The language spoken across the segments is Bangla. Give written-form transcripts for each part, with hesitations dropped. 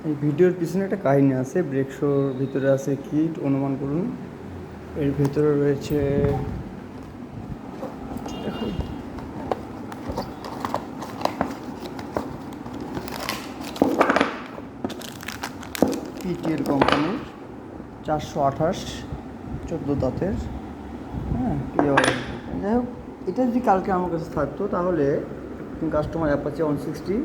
এই ভিডিওর পিছনে একটা কাহিনী আছে। ব্রেক শোর ভিতরে আছে কিট, অনুমান করুন। এর ভিতরে রয়েছে পিটিএল কোম্পানির 428 14 দাঁতের। হ্যাঁ, যাই হোক, এটা যদি কালকে আমার কাছে থাকতো তাহলে কাস্টমার অ্যাপাচি 160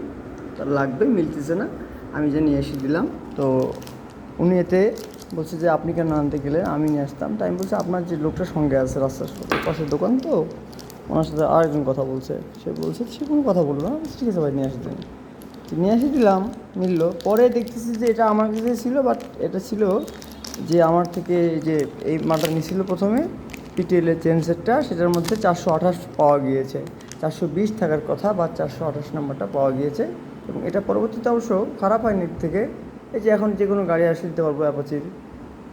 তার লাগবে, মিলতেছে না, আমি যে নিয়ে এসে দিলাম। তো উনি এতে বলছে যে আপনি কেন আনতে গেলে, আমি নিয়ে আসতাম। তাই আমি বলছি আপনার যে লোকটার সঙ্গে আছে রাস্তার পাশের দোকান, তো ওনার সাথে আরেকজন কথা বলছে, সে বলছে সে কোনো কথা বললো না। ঠিক আছে ভাই, নিয়ে আসে দেন। নিয়ে এসে দিলাম, মিললো। পরে দেখতেছি যে এটা আমার কাছে ছিল, বাট এটা ছিল যে আমার থেকে যে এই মালটা নিয়েছিল প্রথমে পিটিএলের চেন সেটটা, সেটার মধ্যে 428 পাওয়া গিয়েছে। 420 থাকার কথা, বা 428 নাম্বারটা পাওয়া গিয়েছে। এবং এটা পরবর্তীতে অবশ্য খারাপ হয়নি এর থেকে। এই যে এখন যে কোনো গাড়ি আসে দিতে পারবো অ্যাপাচির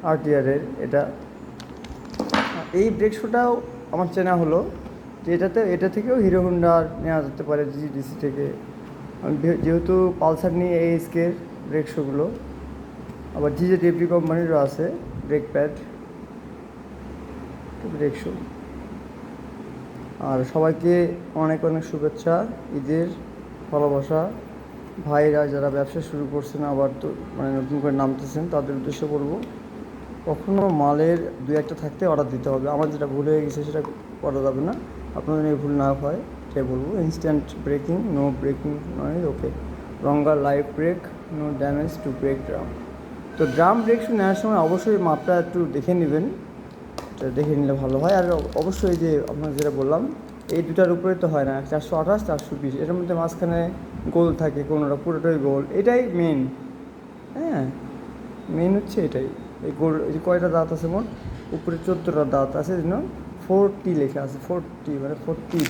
আরটিআরের এটা। এই ব্রেক শোটাও আমার চেনা হলো যে এটা থেকেও হিরো হোন্ডার নেওয়া যেতে পারে, জিডিসি থেকে। আমি যেহেতু পালসার নিয়ে এএসকের ব্রেক শোগুলো, আবার জিজেডব্লিউ কোম্পানিরও আছে ব্রেক প্যাড, ব্রেক শো। আর সবাইকে অনেক অনেক শুভেচ্ছা, ঈদের ভালোবাসা। ভাইরা যারা ব্যবসা শুরু করছেন, আবার তো মানে নতুন করে নামতেছেন, তাদের উদ্দেশ্য বলবো, কখনও মালের দু একটা থাকতে অর্ডার দিতে হবে। আমার যেটা ভুল হয়ে গেছে সেটা করা যাবে না। আপনাদের এই ভুল না হয় সেটাই বলবো। ইনস্ট্যান্ট ব্রেকিং, নো ব্রেকিং নয়, okay. Longer life brake, no damage to brake drum. তো ড্রাম ব্রেক শু নেওয়ার সময় অবশ্যই মাপটা একটু দেখে নেবেন, দেখে নিলে ভালো হয়। আর অবশ্যই যে আপনার যেটা বললাম, এই দুটার উপরে তো হয় না, 428 420, এটার মধ্যে মাঝখানে গোল থাকে, কোনোটা পুরোটাই গোল, এটাই মেন। হ্যাঁ, মেন হচ্ছে এটাই। এই গোল, এই যে কয়টা দাঁত আছে মোট, উপরে 14টা দাঁত আছে, যেন 40 লেখা আছে, 40 মানে 40।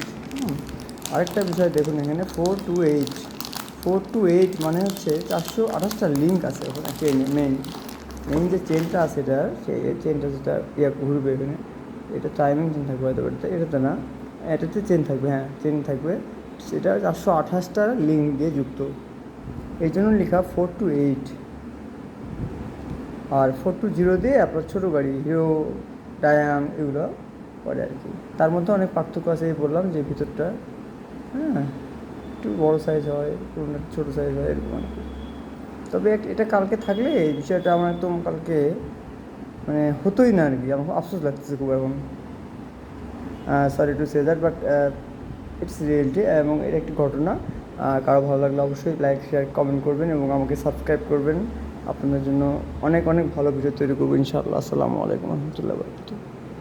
আরেকটা বিষয় দেখুন এখানে, 428, 428 মানে হচ্ছে 428টা লিঙ্ক আছে ওখানে চেনে। মেইন যে চেনটা আছে এটার, সেই চেনটা যেটা ঘুরবে এখানে, এটা টাইমিং চেন থাকবে হয়তো, এটাতে না, এটাতে চেন থাকবে, হ্যাঁ চেন থাকবে। সেটা 428টা লিঙ্ক দিয়ে যুক্ত, এই জন্য লেখা 428। আর 420 দিয়ে আপনার ছোটো গাড়ি হিরো, ডায়াং, এগুলো পড়ে আর কি। তার মধ্যে অনেক পার্থক্য আছে, এই বললাম যে ভিতরটা, হ্যাঁ, একটু বড়ো সাইজ হয়, পুরোনো ছোটো সাইজ হয়, এরকম আর কি। তবে এটা কালকে থাকলে এই বিষয়টা আমার একদম কালকে মানে হতোই না আর কি। আমার আফসোস লাগতেছে খুব এখন, sorry to say that, but it's reality. এবং এটা একটি ঘটনা। কারো ভালো লাগলে অবশ্যই লাইক, শেয়ার, কমেন্ট করবেন এবং আমাকে সাবস্ক্রাইব করবেন। আপনাদের জন্য অনেক অনেক ভালো ভিডিও তৈরি করবো ইনশাআল্লাহ। আসসালামু আলাইকুম রহমতুল্লাহ বরকাতুহু।